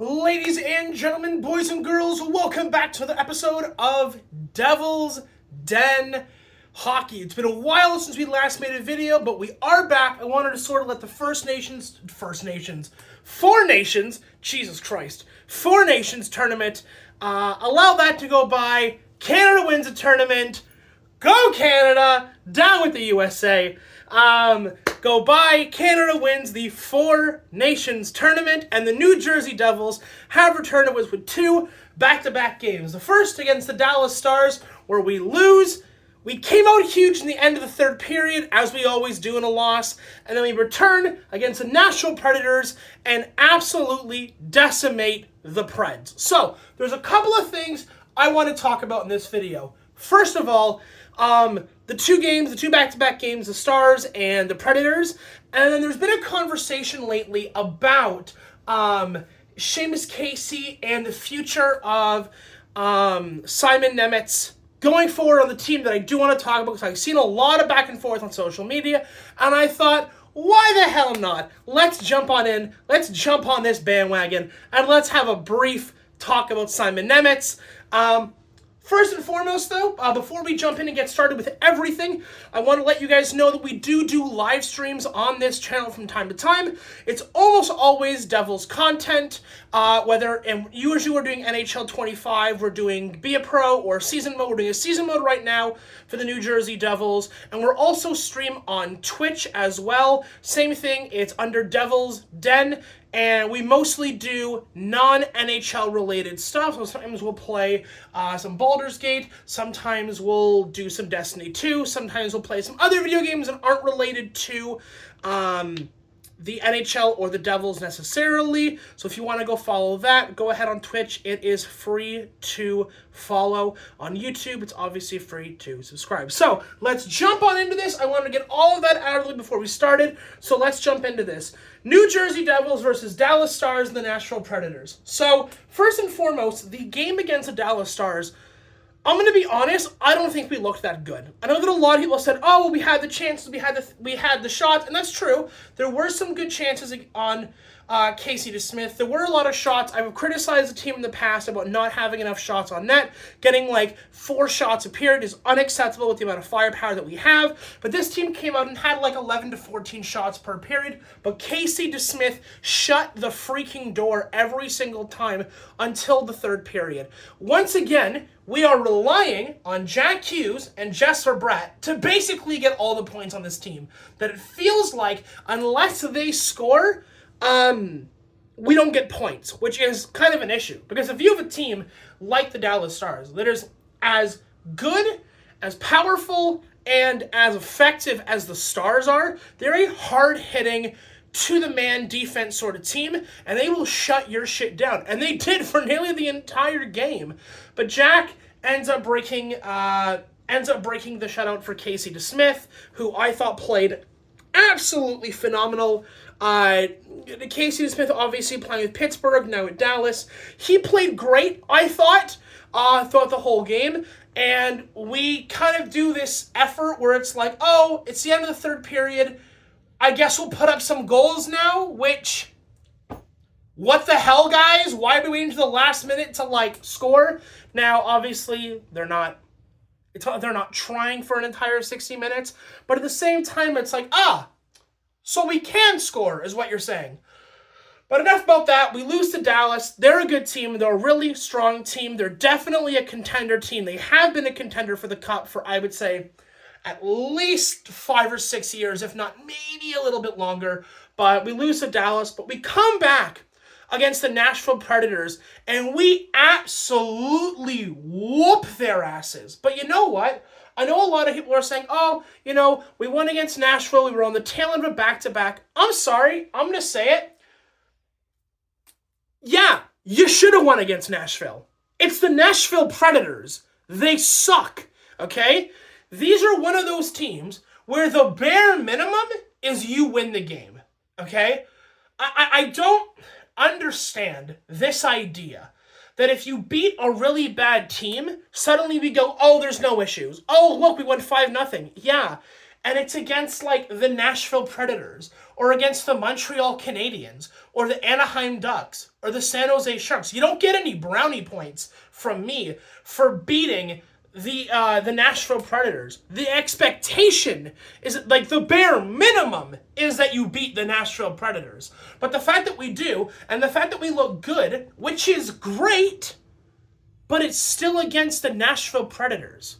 Ladies and gentlemen, boys and girls, welcome back to the episode of Devil's Den Hockey. It's been a while since we last made a video, but we are back. I wanted to sort of let the Four Nations tournament, allow that to go by. Canada wins a tournament. Go Canada! Down with the USA. Go by. Canada wins the Four Nations tournament, and the New Jersey Devils have returned with two back-to-back games. The first against the Dallas Stars, where we lose. We came out huge in the end of the third period, as we always do in a loss, and then we return against the Nashville Predators and absolutely decimate the Preds. So, there's a couple of things I want to talk about in this video. First of all, the two back-to-back games, the Stars and the Predators, and then there's been a conversation lately about Seamus Casey and the future of Simon Nemec going forward on the team that I do want to talk about, because I've seen a lot of back and forth on social media, and I thought, why the hell not? Let's jump on in, let's jump on this bandwagon, and let's have a brief talk about Simon Nemec. First and foremost, though, before we jump in and get started with everything, I want to let you guys know that we do live streams on this channel from time to time. It's almost always Devils content, usually we're doing NHL 25, we're doing Be a Pro or Season Mode. We're doing a Season Mode right now for the New Jersey Devils, and we're also stream on Twitch as well. Same thing, it's under Devil's Den. And we mostly do non-NHL related stuff. So sometimes we'll play some Baldur's Gate. Sometimes we'll do some Destiny 2. Sometimes we'll play some other video games that aren't related to the NHL or the Devils necessarily. So if you want to go follow that, go ahead on Twitch. It is free to follow. On YouTube, it's obviously free to subscribe. So let's jump on into this. I wanted to get all of that out of the way before we started. So let's jump into this. New Jersey Devils versus Dallas Stars and the Nashville Predators. So first and foremost, the game against the Dallas Stars, I'm going to be honest, I don't think we looked that good. I know that a lot of people said, oh, well, we had the chances, we had the shots, and that's true. There were some good chances on Casey DeSmith. There were a lot of shots. I've criticized the team in the past about not having enough shots on net. Getting like 4 shots a period is unacceptable with the amount of firepower that we have. But this team came out and had like 11 to 14 shots per period. But Casey DeSmith shut the freaking door every single time until the third period. Once again, we are relying on Jack Hughes and Jesper Bratt to basically get all the points on this team. That it feels like unless they score, we don't get points, which is kind of an issue. Because if you have a team like the Dallas Stars that is as good, as powerful, and as effective as the Stars are, they're a hard-hitting, to-the-man defense sort of team, and they will shut your shit down. And they did for nearly the entire game. But Jack ends up breaking the shutout for Casey DeSmith, who I thought played absolutely phenomenal. Casey DeSmith obviously playing with Pittsburgh, now at Dallas. He played great, I thought, throughout the whole game. And we kind of do this effort where it's like, oh, it's the end of the third period. I guess we'll put up some goals now, which, what the hell, guys? Why are we waiting to the last minute to, like, score? Now, obviously, they're not trying for an entire 60 minutes. But at the same time, it's like, so we can score, is what you're saying. But enough about that. We lose to Dallas. They're a good team. They're a really strong team. They're definitely a contender team. They have been a contender for the Cup for, I would say, at least 5 or 6 years, if not maybe a little bit longer. But we lose to Dallas. But we come back against the Nashville Predators, and we absolutely whoop their asses. But you know what? I know a lot of people are saying, oh, you know, we won against Nashville. We were on the tail end of a back-to-back. I'm sorry. I'm going to say it. Yeah, you should have won against Nashville. It's the Nashville Predators. They suck, okay? These are one of those teams where the bare minimum is you win the game, okay? I don't understand this idea that if you beat a really bad team, suddenly we go, oh, there's no issues. Oh, look, we won 5-0. Yeah, and it's against, like, the Nashville Predators or against the Montreal Canadiens, or the Anaheim Ducks, or the San Jose Sharks. You don't get any brownie points from me for beating the Nashville Predators. The expectation is, like, the bare minimum is that you beat the Nashville Predators. But the fact that we do, and the fact that we look good, which is great, but it's still against the Nashville Predators.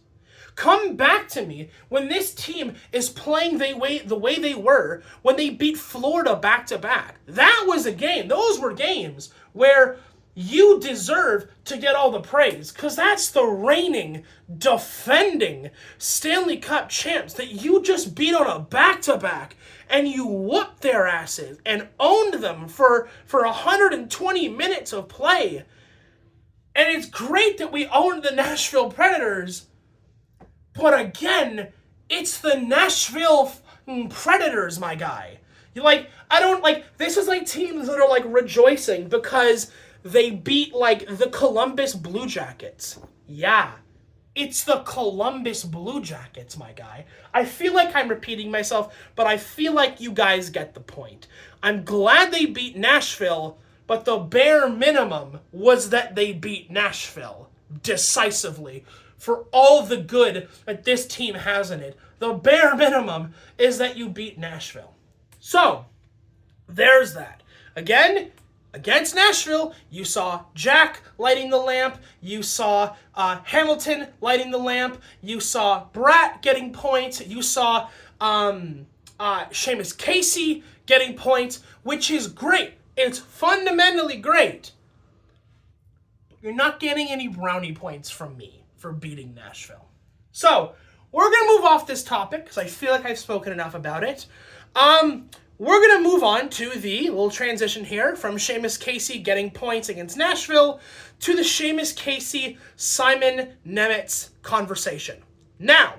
Come back to me when this team is playing the way they were when they beat Florida back-to-back. That was a game. Those were games where you deserve to get all the praise, because that's the reigning, defending Stanley Cup champs that you just beat on a back-to-back, and you whooped their asses and owned them for 120 minutes of play. And it's great that we owned the Nashville Predators, but again, it's the Nashville Predators, my guy. This is like teams that are like rejoicing because they beat like the Columbus Blue Jackets. Yeah, it's the Columbus Blue Jackets, my guy. I feel like I'm repeating myself, but I feel like you guys get the point. I'm glad they beat Nashville, but the bare minimum was that they beat Nashville decisively. For all the good that this team has in it, the bare minimum is that you beat Nashville. So, there's that. Again, against Nashville, you saw Jack lighting the lamp, you saw Hamilton lighting the lamp, you saw Bratt getting points, you saw Seamus Casey getting points, which is great. It's fundamentally great. But you're not getting any brownie points from me for beating Nashville. So, we're going to move off this topic because I feel like I've spoken enough about it. We're going to move on to the little transition here from Seamus Casey getting points against Nashville to the Seamus Casey-Simon Nemec conversation. Now,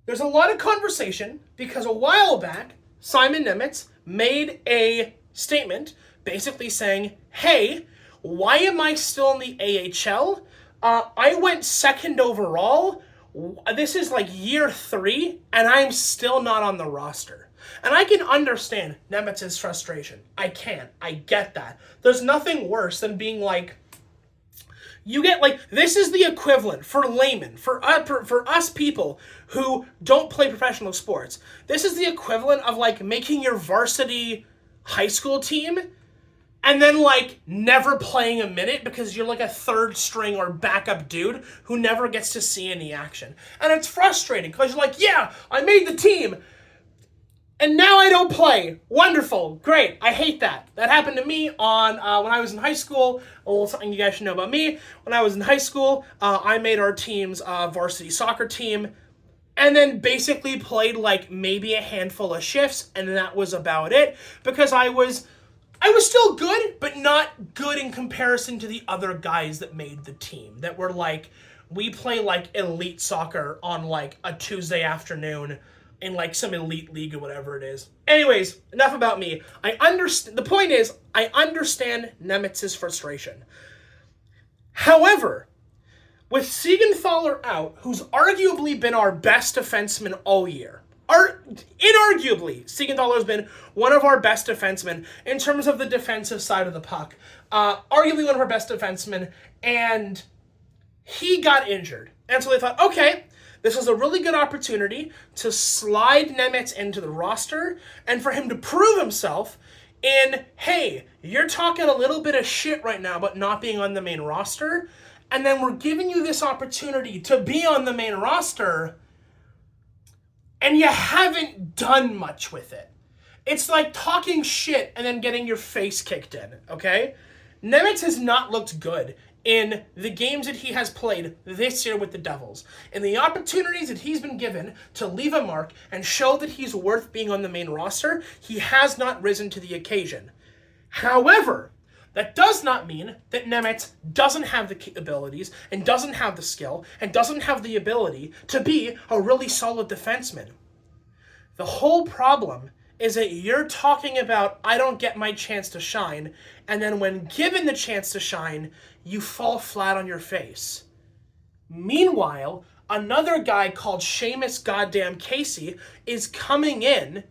there's a lot of conversation because a while back, Simon Nemec made a statement basically saying, hey, why am I still in the AHL? I went second overall. This is like year 3, and I'm still not on the roster. And I can understand Nemec's frustration. I can. I get that. There's nothing worse than being like, you get like, this is the equivalent for laymen, for us people who don't play professional sports. This is the equivalent of like making your varsity high school team and then, like, never playing a minute because you're, like, a third string or backup dude who never gets to see any action. And it's frustrating because you're like, yeah, I made the team, and now I don't play. Wonderful. Great. I hate that. That happened to me on when I was in high school. A little something you guys should know about me. When I was in high school, I made our team's varsity soccer team, and then basically played, like, maybe a handful of shifts, and that was about it because I was still good, but not good in comparison to the other guys that made the team. That were like, we play like elite soccer on like a Tuesday afternoon in like some elite league or whatever it is. Anyways, enough about me. The point is, I understand Nemec's frustration. However, with Siegenthaler out, who's arguably been our best defenseman all year, inarguably, Siegenthaler's been one of our best defensemen in terms of the defensive side of the puck. Arguably one of our best defensemen, and he got injured. And so they thought, okay, this is a really good opportunity to slide Nemec into the roster and for him to prove himself in, hey, you're talking a little bit of shit right now about not being on the main roster, and then we're giving you this opportunity to be on the main roster, and you haven't done much with it. It's like talking shit and then getting your face kicked in, okay? Nemec has not looked good in the games that he has played this year with the Devils. In the opportunities that he's been given to leave a mark and show that he's worth being on the main roster, he has not risen to the occasion. However, that does not mean that Nemec doesn't have the abilities and doesn't have the skill and doesn't have the ability to be a really solid defenseman. The whole problem is that you're talking about, I don't get my chance to shine, and then when given the chance to shine, you fall flat on your face. Meanwhile, another guy called Seamus goddamn Casey is coming in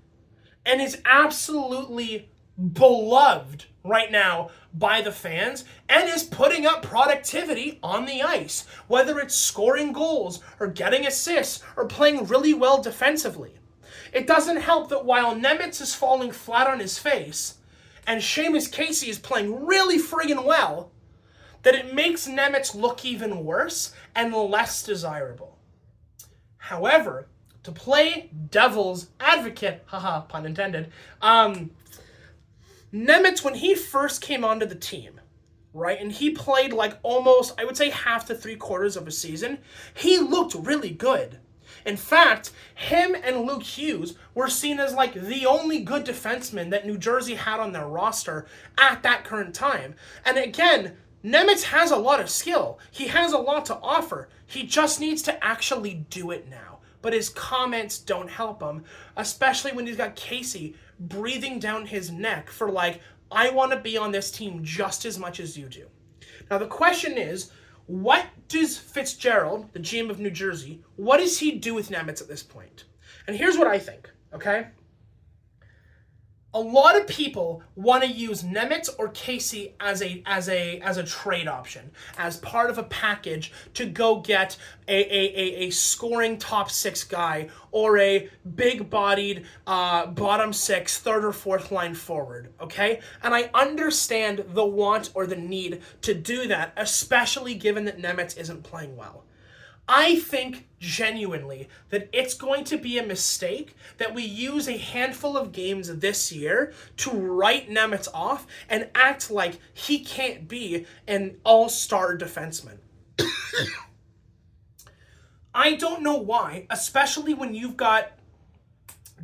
and is absolutely beloved right now by the fans and is putting up productivity on the ice, whether it's scoring goals or getting assists or playing really well defensively. It doesn't help that while Nemec is falling flat on his face and Seamus Casey is playing really friggin' well, that it makes Nemec look even worse and less desirable. However, to play devil's advocate, haha, pun intended, Nemec, when he first came onto the team, right, and he played like almost, I would say, half to 3/4 of a season, he looked really good. In fact, him and Luke Hughes were seen as like the only good defenseman that New Jersey had on their roster at that current time. And again, Nemec has a lot of skill. He has a lot to offer. He just needs to actually do it now. But his comments don't help him, especially when he's got Casey breathing down his neck for like, I want to be on this team just as much as you do. Now the question is, what does Fitzgerald, the GM of New Jersey, what does he do with Nemec at this point? And here's what I think, okay? A lot of people want to use Nemec or Casey as a trade option, as part of a package to go get a scoring top 6 guy or a big-bodied bottom 6, third or fourth line forward, okay? And I understand the want or the need to do that, especially given that Nemec isn't playing well. I think genuinely that it's going to be a mistake that we use a handful of games this year to write Nemec off and act like he can't be an all-star defenseman. I don't know why, especially when you've got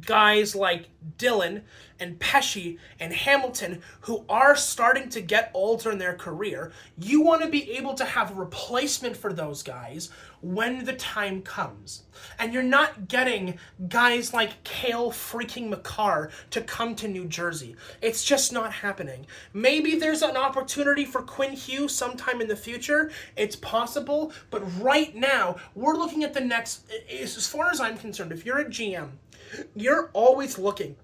guys like Dylan and Pesce and Hamilton who are starting to get older in their career. You want to be able to have a replacement for those guys when the time comes. And you're not getting guys like Cale freaking Makar to come to New Jersey. It's just not happening. Maybe there's an opportunity for Quinn Hughes sometime in the future. It's possible. But right now, we're looking at the next, as far as I'm concerned, if you're a GM, you're always looking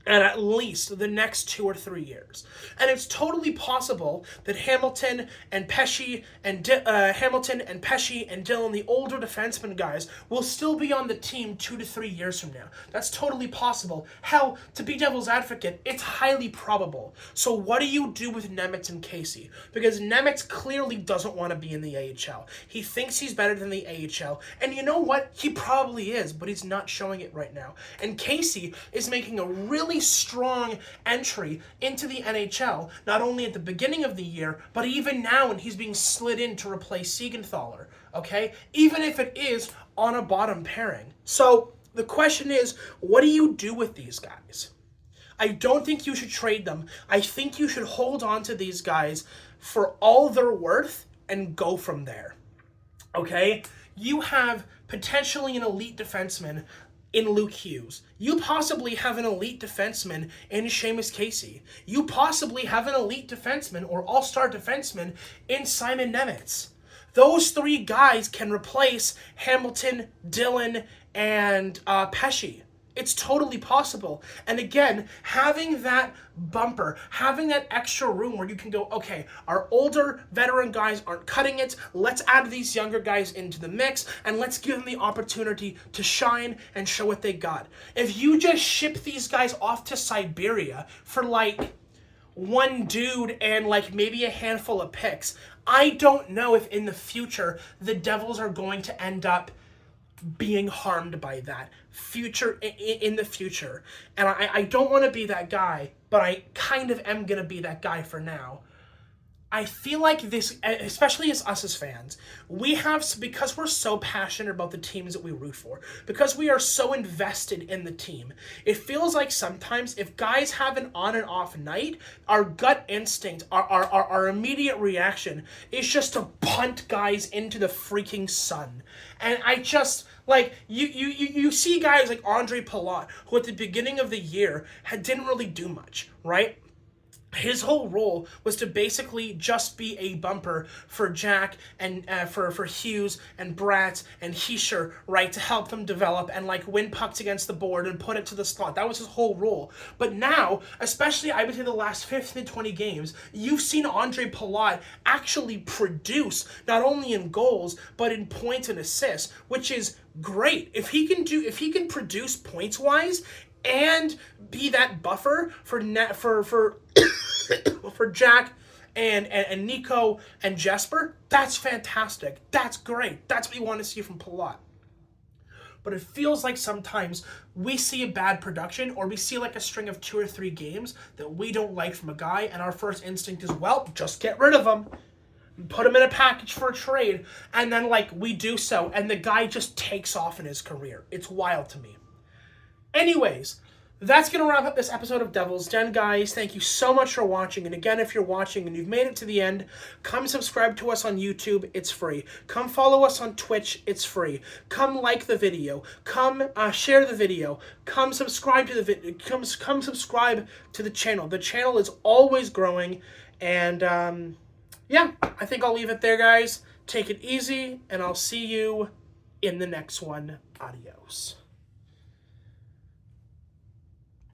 at least the next 2 or 3 years. And it's totally possible that Hamilton and Pesce and Dylan, the older defenseman guys, will still be on the team 2 to 3 years from now. That's totally possible. Hell, to be devil's advocate, it's highly probable. So what do you do with Nemec and Casey? Because Nemec clearly doesn't want to be in the AHL. He thinks he's better than the AHL. And you know what? He probably is, but he's not showing it right now. And Casey is making a really strong entry into the NHL, not only at the beginning of the year, but even now when he's being slid in to replace Siegenthaler, okay? Even if it is on a bottom pairing. So the question is, what do you do with these guys? I don't think you should trade them. I think you should hold on to these guys for all they're worth and go from there, okay? You have potentially an elite defenseman in Luke Hughes. You possibly have an elite defenseman in Seamus Casey. You possibly have an elite defenseman or all-star defenseman in Simon Nemec. Those 3 guys can replace Hamilton, Dylan, and Pesce. It's totally possible. And again, having that bumper, having that extra room where you can go, okay, our older veteran guys aren't cutting it. Let's add these younger guys into the mix and let's give them the opportunity to shine and show what they got. If you just ship these guys off to Siberia for like one dude and like maybe a handful of picks, I don't know if in the future the Devils are going to end up being harmed by that in the future. And I don't want to be that guy, but I kind of am going to be that guy for now. I feel like this, especially as us as fans, we have, because we're so passionate about the teams that we root for, because we are so invested in the team, it feels like sometimes if guys have an on and off night, our gut instinct, our immediate reaction is just to punt guys into the freaking sun. And I just, like, you see guys like Andre Palat, who at the beginning of the year didn't really do much, right? his whole role was to basically just be a bumper for Jack and for Hughes and Bratz and Heischer, right, to help them develop and like win pucks against the board and put it to the slot. That was his whole role. But now, especially I would say the last 15 to 20 games, you've seen Andre Palat actually produce not only in goals but in points and assists, which is great. If he can produce points wise and be that buffer for for Jack and Nico and Jesper, that's fantastic. That's great. That's what you want to see from Palat. But it feels like sometimes we see a bad production or we see like a string of 2 or 3 games that we don't like from a guy, and our first instinct is, well, just get rid of him. Put him in a package for a trade, and then like we do so, and the guy just takes off in his career. It's wild to me. Anyways, that's going to wrap up this episode of Devil's Den, guys. Thank you so much for watching. And again, if you're watching and you've made it to the end, come subscribe to us on YouTube. It's free. Come follow us on Twitch. It's free. Come like the video. Come share the video. Come subscribe to the video. Come subscribe to the channel. The channel is always growing. And yeah, I think I'll leave it there, guys. Take it easy, and I'll see you in the next one. Adios.